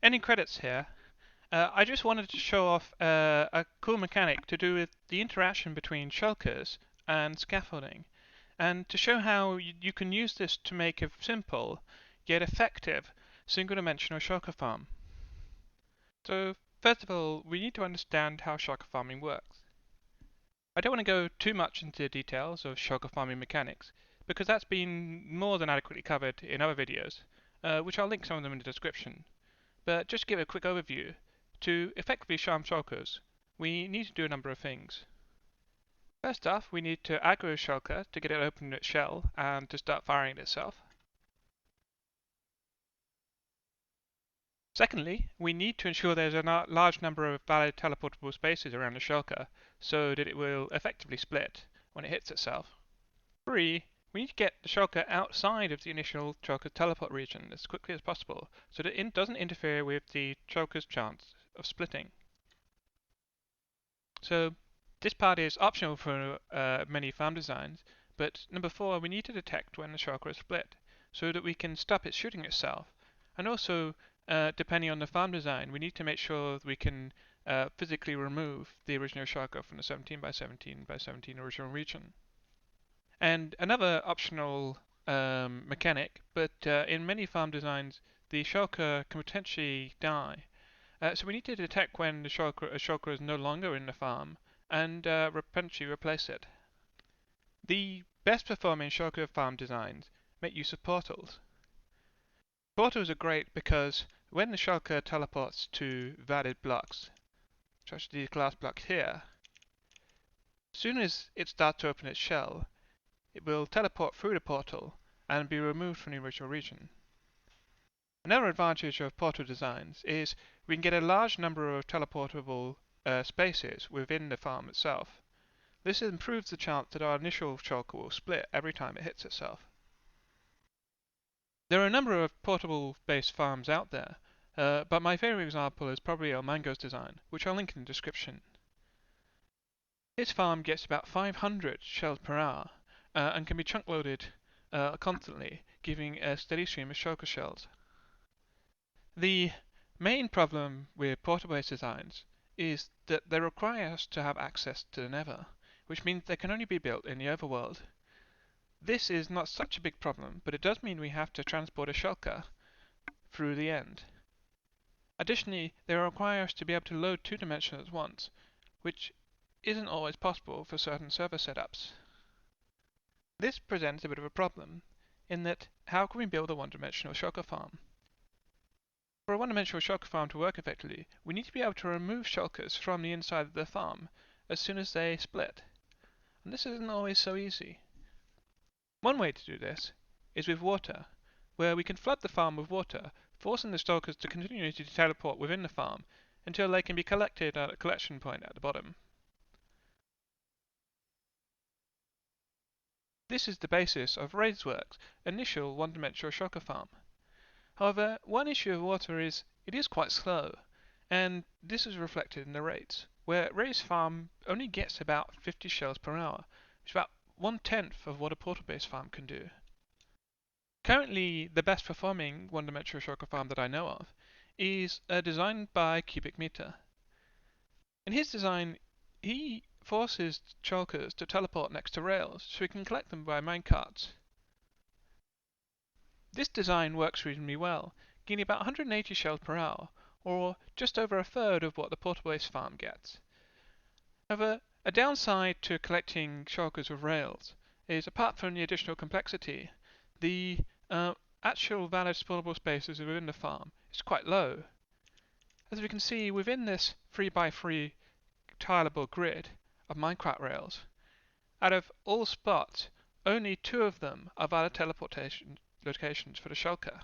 Any credits here? I just wanted to show off a cool mechanic to do with the interaction between shulkers and scaffolding, and to show how you can use this to make a simple yet effective single-dimensional shulker farm. So first of all, we need to understand how shulker farming works. I don't want to go too much into the details of shulker farming mechanics, because that's been more than adequately covered in other videos, which I'll link some of them in the description. But just to give a quick overview, to effectively farm shulkers, we need to do a number of things. First off, we need to aggro a shulker to get it open its shell and to start firing itself. Secondly, we need to ensure there's a large number of valid teleportable spaces around the shulker so that it will effectively split when it hits itself. 3. We need to get the shulker outside of the initial shulker teleport region as quickly as possible so that it doesn't interfere with the shulker's chance of splitting. So this part is optional for many farm designs, but number 4, we need to detect when the shulker is split so that we can stop it shooting itself. And also, depending on the farm design, we need to make sure we can physically remove the original shulker from the 17 by 17 by 17 original region. And another optional mechanic, but in many farm designs, the shulker can potentially die. So we need to detect when a shulker is no longer in the farm and potentially replace it. The best performing shulker farm designs make use of portals. Portals are great because when the shulker teleports to valid blocks, such as these glass blocks here, as soon as it starts to open its shell, it will teleport through the portal and be removed from the original region. Another advantage of portal designs is we can get a large number of teleportable spaces within the farm itself. This improves the chance that our initial shulker will split every time it hits itself. There are a number of portable-based farms out there, but my favorite example is probably ilmango's design, which I'll link in the description. This farm gets about 500 shells per hour and can be chunk loaded constantly, giving a steady stream of shulker shells. The main problem with portal-based designs is that they require us to have access to the Nether, which means they can only be built in the overworld. This is not such a big problem, but it does mean we have to transport a shulker through the end. Additionally, they require us to be able to load 2 dimensions at once, which isn't always possible for certain server setups. This presents a bit of a problem, in that how can we build a one-dimensional shulker farm? For a one-dimensional shulker farm to work effectively, we need to be able to remove shulkers from the inside of the farm as soon as they split. And this isn't always so easy. One way to do this is with water, where we can flood the farm with water, forcing the shulkers to continue to teleport within the farm until they can be collected at a collection point at the bottom. This is the basis of Razeworks' initial one-dimensional shulker farm. However, one issue of water is it is quite slow, and this is reflected in the rates, where Ray's farm only gets about 50 shells per hour, which is about 1/10 of what a portal-based farm can do. Currently, the best performing one-dimensional shulker farm that I know of is designed by Cubicmetre. In his design, he forces shulkers to teleport next to rails so he can collect them by minecarts. This design works reasonably well, gaining about 180 shells per hour, or just over a third of what the portal-based farm gets. However, a downside to collecting shulkers with rails is, apart from the additional complexity, the actual valid spawnable spaces within the farm is quite low. As we can see, within this 3x3 tileable grid of minecart rails, out of all spots, only 2 of them are valid teleportation locations for the shulker.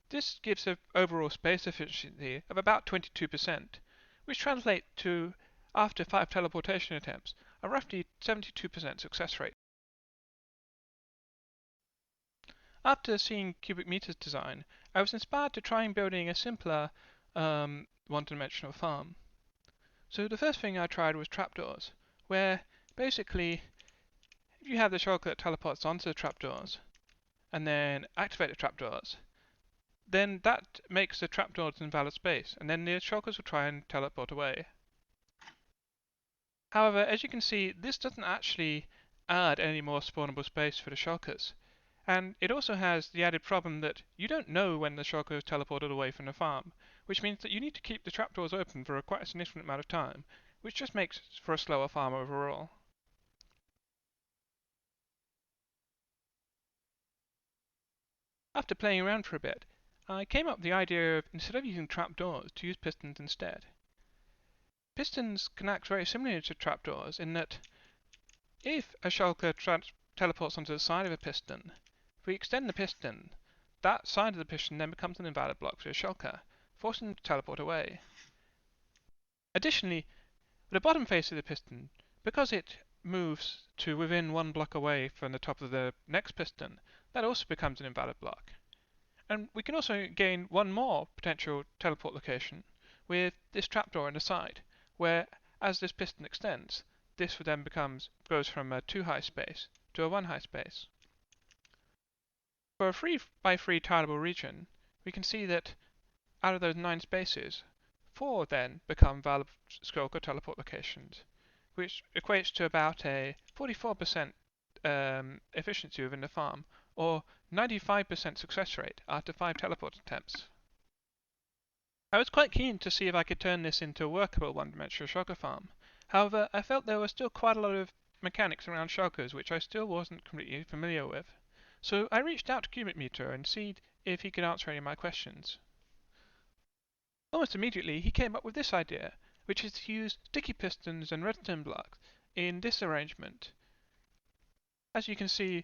This gives an overall space efficiency of about 22%, which translates to, after 5 teleportation attempts, a roughly 72% success rate. After seeing Cubicmetre's design, I was inspired to try building a simpler one-dimensional farm. So the first thing I tried was trapdoors, where basically if you have the shulker that teleports onto the trapdoors, and then activate the trapdoors, then that makes the trapdoors an invalid space, and then the shulkers will try and teleport away. However, as you can see, this doesn't actually add any more spawnable space for the shulkers. And it also has the added problem that you don't know when the shulker is teleported away from the farm, which means that you need to keep the trapdoors open for quite a significant amount of time, which just makes for a slower farm overall. After playing around for a bit, I came up with the idea of, instead of using trapdoors, to use pistons instead. Pistons can act very similarly to trapdoors in that if a shulker teleports onto the side of a piston, if we extend the piston, that side of the piston then becomes an invalid block for a shulker, forcing them to teleport away. Additionally, the bottom face of the piston, because it moves to within one block away from the top of the next piston, that also becomes an invalid block. And we can also gain one more potential teleport location with this trapdoor on the side, where as this piston extends, this then goes from a 2 high space to a 1 high space. For a 3 by 3 tileable region, we can see that out of those 9 spaces, 4 then become valid shulker teleport locations, which equates to about a 44% efficiency within the farm, or 95% success rate after 5 teleport attempts. I was quite keen to see if I could turn this into a workable one-dimensional shulker farm. However, I felt there was still quite a lot of mechanics around shulkers which I still wasn't completely familiar with. So I reached out to Cubicmetre and see if he could answer any of my questions. Almost immediately he came up with this idea, which is to use sticky pistons and redstone blocks in this arrangement. As you can see,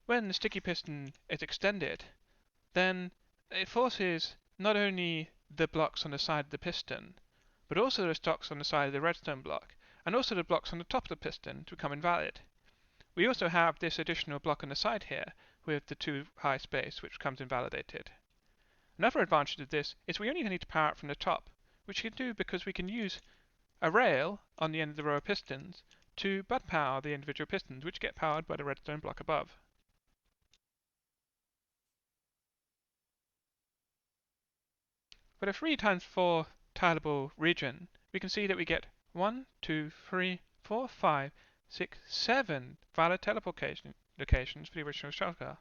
when the sticky piston is extended, then it forces not only the blocks on the side of the piston, but also the stocks on the side of the redstone block, and also the blocks on the top of the piston to become invalid. We also have this additional block on the side here with the 2 high space, which becomes invalidated. Another advantage of this is we only need to power it from the top, which we can do because we can use a rail on the end of the row of pistons to bud power the individual pistons, which get powered by the redstone block above. For the 3 times 4 tileable region, we can see that we get 1, 2, 3, 4, 5, 6, 7 valid teleport locations for the original shulker.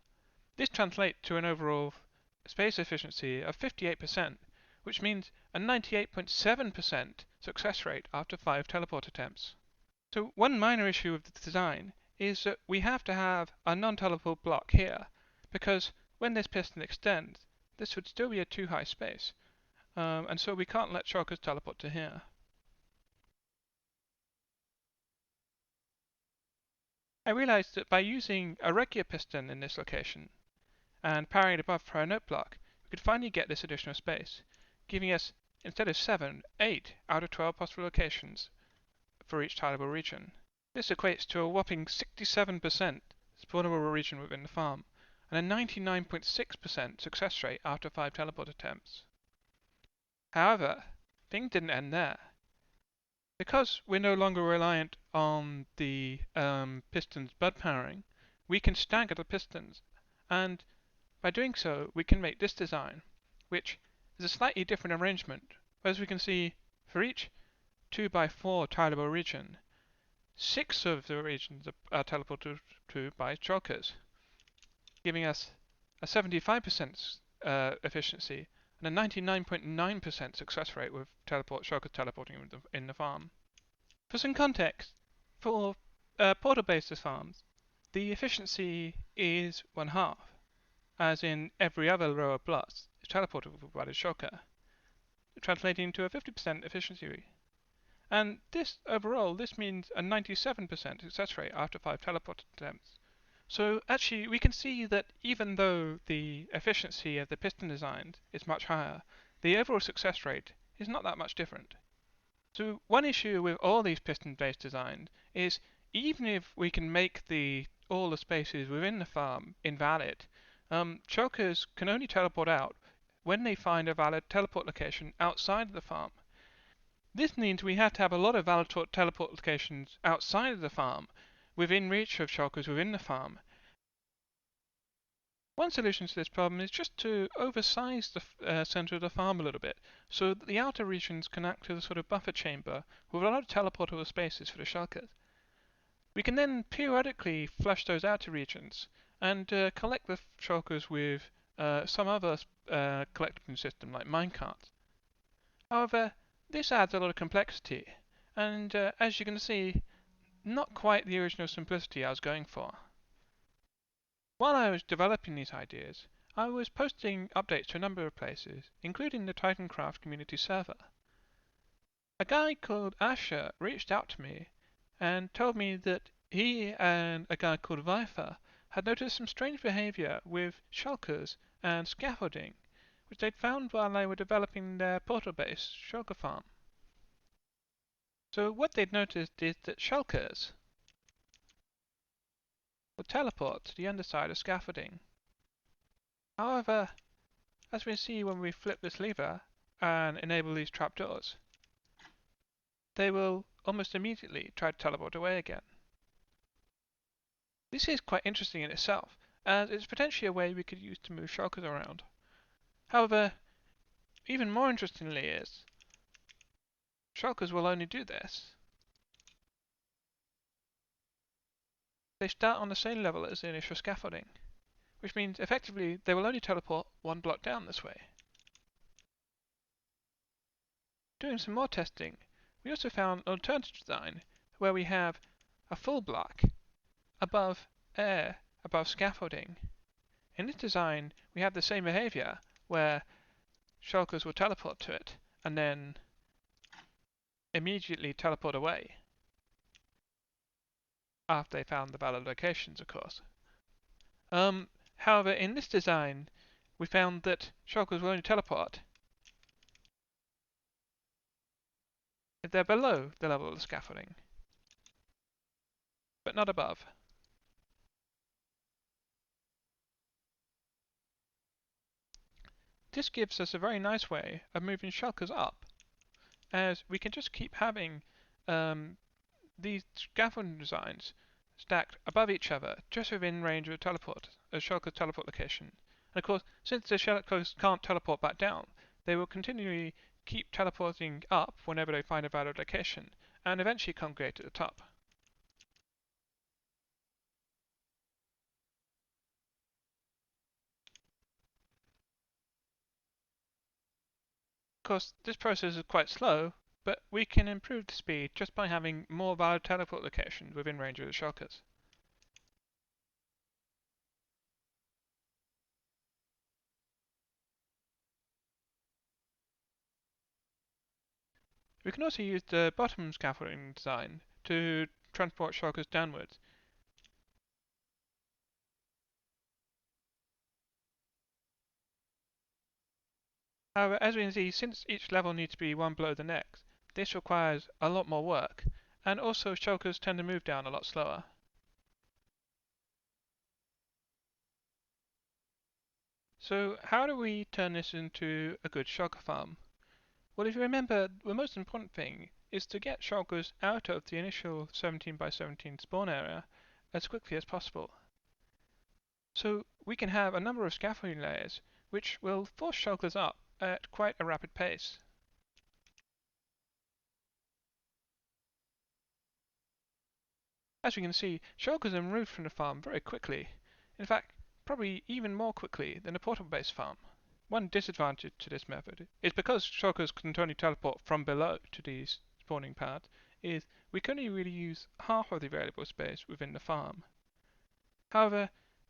This translates to an overall space efficiency of 58%, which means a 98.7% success rate after 5 teleport attempts. So one minor issue with the design is that we have to have a non-teleport block here, because when this piston extends, this would still be a 2 high space. And so we can't let shulkers teleport to here. I realized that by using a regular piston in this location and powering it above for our note block, we could finally get this additional space, giving us, instead of 7, 8 out of 12 possible locations for each tileable region. This equates to a whopping 67% spawnable region within the farm, and a 99.6% success rate after 5 teleport attempts. However, things didn't end there. Because we're no longer reliant on the pistons bud powering, we can stagger the pistons, and by doing so we can make this design, which is a slightly different arrangement. As we can see, for each 2 by 4 tileable region, 6 of the regions are teleported to by shulkers, giving us a 75% efficiency and a 99.9% success rate with shulkers teleporting in the farm. For some context, for portal-based farms, the efficiency is 1/2, as in every other row of blocks is teleported by the shulker, translating to a 50% efficiency. And overall, this means a 97% success rate after 5 teleport attempts. So actually, we can see that even though the efficiency of the piston design is much higher, the overall success rate is not that much different. So one issue with all these piston-based designs is even if we can make all the spaces within the farm invalid, shulkers can only teleport out when they find a valid teleport location outside of the farm. This means we have to have a lot of valid teleport locations outside of the farm, within reach of shulkers within the farm. One solution to this problem is just to oversize the center of the farm a little bit, so that the outer regions can act as a sort of buffer chamber with a lot of teleportable spaces for the shulkers. We can then periodically flush those outer regions and collect the shulkers with some other collectible system like minecarts. However, this adds a lot of complexity, and as you can see, not quite the original simplicity I was going for. While I was developing these ideas, I was posting updates to a number of places, including the Titancraft community server. A guy called Asher reached out to me and told me that he and a guy called Viper had noticed some strange behavior with shulkers and scaffolding, which they'd found while they were developing their portal-based shulker farm. So what they'd noticed is that shulkers would teleport to the underside of scaffolding. However, as we see when we flip this lever and enable these trapdoors, they will almost immediately try to teleport away again. This is quite interesting in itself, as it's potentially a way we could use to move shulkers around. However, even more interestingly is, shulkers will only do this. They start on the same level as the initial scaffolding, which means effectively they will only teleport one block down this way. Doing some more testing, we also found an alternative design where we have a full block above above scaffolding. In this design, we have the same behavior where shulkers will teleport to it and then immediately teleport away after they found the valid locations, of course. However, in this design, we found that shulkers will only teleport if they're below the level of the scaffolding, but not above. This gives us a very nice way of moving shulkers up, as we can just keep having these scaffolding designs stacked above each other, just within range of a shulker teleport location. And of course, since the shulkers can't teleport back down, they will continually keep teleporting up whenever they find a valid location, and eventually congregate at the top. Of course, this process is quite slow, but we can improve the speed just by having more valid teleport locations within range of the shulkers. We can also use the bottom scaffolding design to transport shulkers downwards. However, as we can see, since each level needs to be one below the next, this requires a lot more work, and also shulkers tend to move down a lot slower. So how do we turn this into a good shulker farm? Well, if you remember, the most important thing is to get shulkers out of the initial 17 by 17 spawn area as quickly as possible. So we can have a number of scaffolding layers which will force shulkers up at quite a rapid pace. As we can see, shulkers are removed from the farm very quickly. In fact, probably even more quickly than a portal-based farm. One disadvantage to this method is because shulkers can only teleport from below to these spawning pads, is we can only really use half of the available space within the farm. However,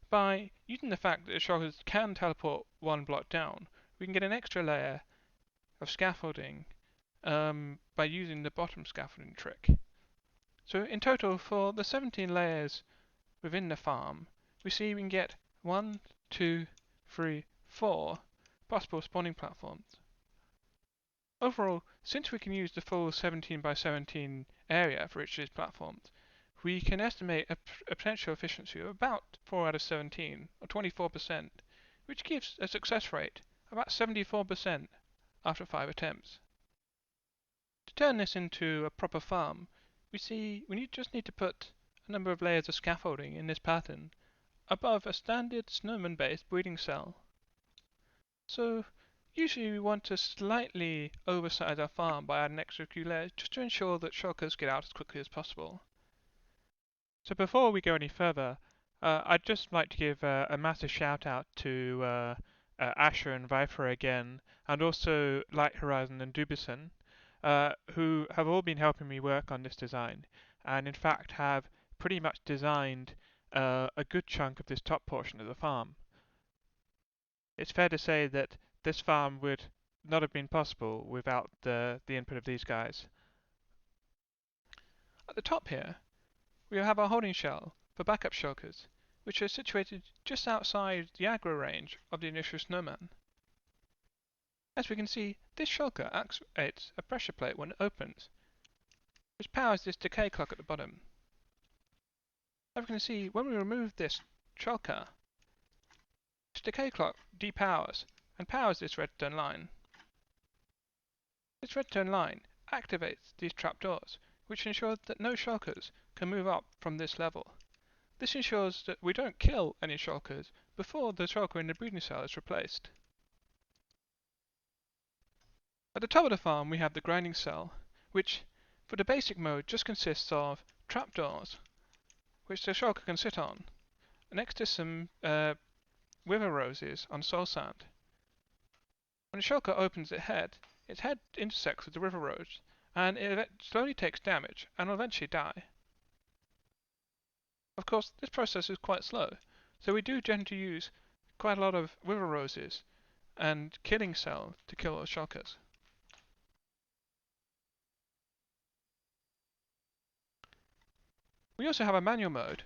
by using the fact that the shulkers can teleport one block down, we can get an extra layer of scaffolding by using the bottom scaffolding trick. So in total, for the 17 layers within the farm, we see we can get 1, 2, 3, 4 possible spawning platforms. Overall, since we can use the full 17 by 17 area for each of these platforms, we can estimate a potential efficiency of about 4 out of 17, or 24%, which gives a success rate of about 74% after 5 attempts. To turn this into a proper farm, we see we just need to put a number of layers of scaffolding in this pattern above a standard snowman-based breeding cell. So usually we want to slightly oversize our farm by adding extra few layers just to ensure that shulkers get out as quickly as possible. So before we go any further, I'd just like to give a massive shout out to Asher and Viper again, and also Light Horizon and Dubison, who have all been helping me work on this design, and in fact have pretty much designed a good chunk of this top portion of the farm. It's fair to say that this farm would not have been possible without the input of these guys. At the top here, we have our holding shell for backup shulkers, which are situated just outside the aggro range of the initial snowman. As we can see, this shulker activates a pressure plate when it opens, which powers this decay clock at the bottom. As we can see, when we remove this shulker, this decay clock depowers and powers this redstone line. This redstone line activates these trapdoors, which ensures that no shulkers can move up from this level. This ensures that we don't kill any shulkers before the shulker in the breeding cell is replaced. At the top of the farm we have the grinding cell, which for the basic mode just consists of trapdoors, which the shulker can sit on, next to some wither roses on soul sand. When the shulker opens its head intersects with the river rose, and it slowly takes damage and will eventually die. Of course, this process is quite slow, so we do tend to use quite a lot of wither roses and killing cell to kill those shulkers. We also have a manual mode,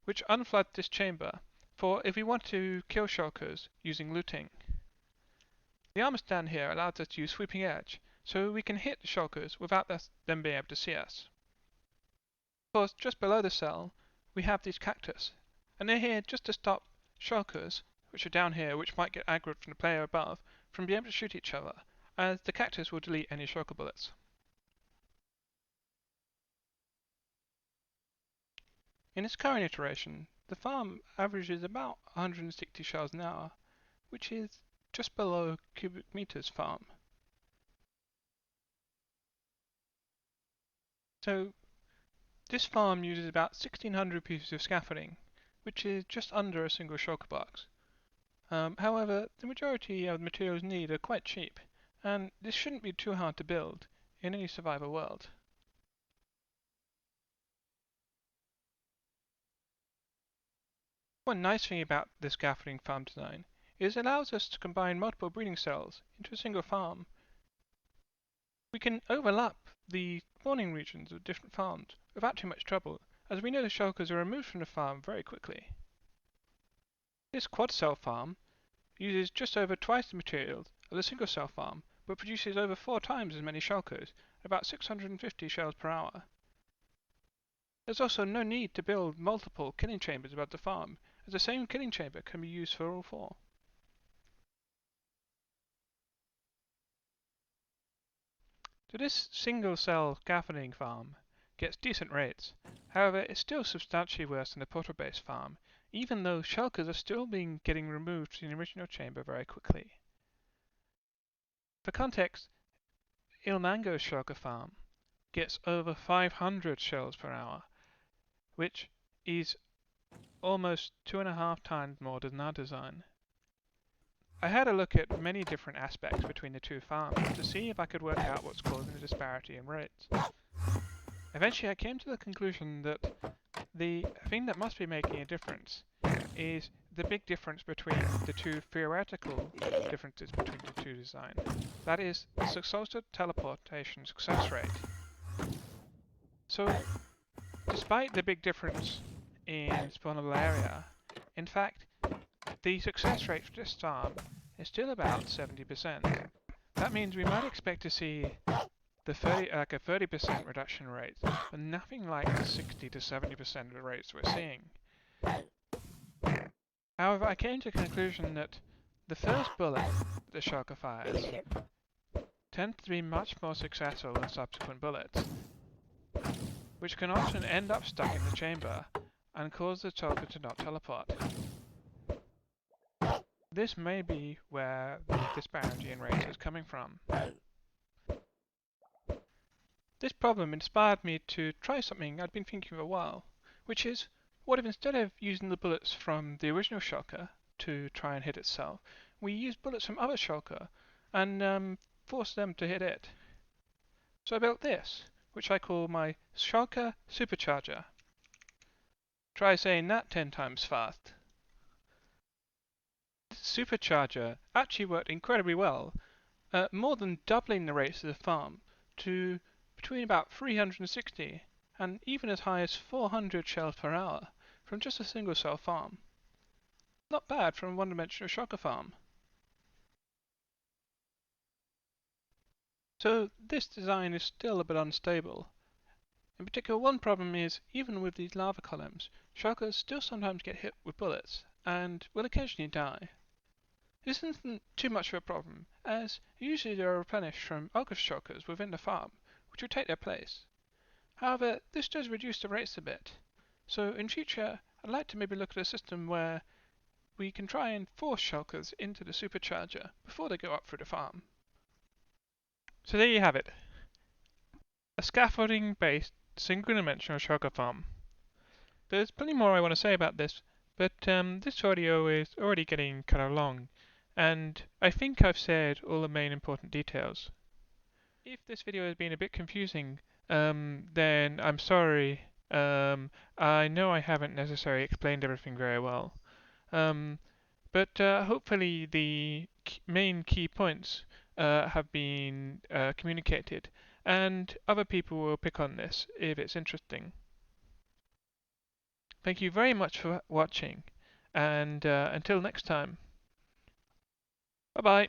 which unfloods this chamber for if we want to kill shulkers using looting. The armor stand here allows us to use sweeping edge, so we can hit the shulkers without them being able to see us. Of course, just below the cell, we have these cactus, and they're here just to stop shulkers, which are down here, which might get aggroed from the player above, from being able to shoot each other, as the cactus will delete any shulker bullets. In its current iteration, the farm averages about 160 shells an hour, which is just below Cubicmetre's farm. So this farm uses about 1600 pieces of scaffolding, which is just under a single shulker box. However, the majority of the materials needed are quite cheap, and this shouldn't be too hard to build in any survival world. One nice thing about this scaffolding farm design is it allows us to combine multiple breeding cells into a single farm. We can overlap the spawning regions of different farms without too much trouble, as we know the shulkers are removed from the farm very quickly. This quad cell farm uses just over twice the materials of the single cell farm, but produces over 4 times as many shulkers, about 650 shells per hour. There's also no need to build multiple killing chambers above the farm, as the same killing chamber can be used for all 4. So this single cell scaffolding farm gets decent rates. However, it's still substantially worse than the portal-based farm, even though shulkers are still getting removed from the original chamber very quickly. For context, Ilmango's shulker farm gets over 500 shells per hour, which is almost 2.5 times more than our design. I had a look at many different aspects between the two farms to see if I could work out what's causing the disparity in rates. Eventually I came to the conclusion that the thing that must be making a difference is the big difference between the two theoretical differences between the two designs. That is the successful teleportation success rate. So, despite the big difference in spawnable area, in fact, the success rate for this farm is still about 70%. That means we might expect to see a 30% reduction rate, but nothing like the 60 to 70% of the rates we're seeing. However, I came to the conclusion that the first bullet that the shulker fires tends to be much more successful than subsequent bullets, which can often end up stuck in the chamber and cause the shulker to not teleport. This may be where the disparity in rates is coming from. This problem inspired me to try something I'd been thinking for a while, which is, what if instead of using the bullets from the original shulker to try and hit itself, we use bullets from other shulker and force them to hit it. So I built this, which I call my shulker supercharger. Try saying that 10 times fast. This supercharger actually worked incredibly well, more than doubling the rates of the farm to between about 360 and even as high as 400 shells per hour from just a single cell farm. Not bad from a one-dimensional shulker farm. So this design is still a bit unstable. In particular, one problem is, even with these lava columns, shulkers still sometimes get hit with bullets and will occasionally die. This isn't too much of a problem, as usually they are replenished from other shulkers within the farm, which will take their place. However, this does reduce the rates a bit, so in future I'd like to maybe look at a system where we can try and force shulkers into the supercharger before they go up through the farm. So there you have it, a scaffolding based single dimensional shulker farm. There's plenty more I want to say about this, but this audio is already getting kind of long, and I think I've said all the main important details. If this video has been a bit confusing, then I'm sorry. I know I haven't necessarily explained everything very well, but hopefully the main key points have been communicated, and other people will pick on this if it's interesting. Thank you very much for watching, and until next time, bye bye.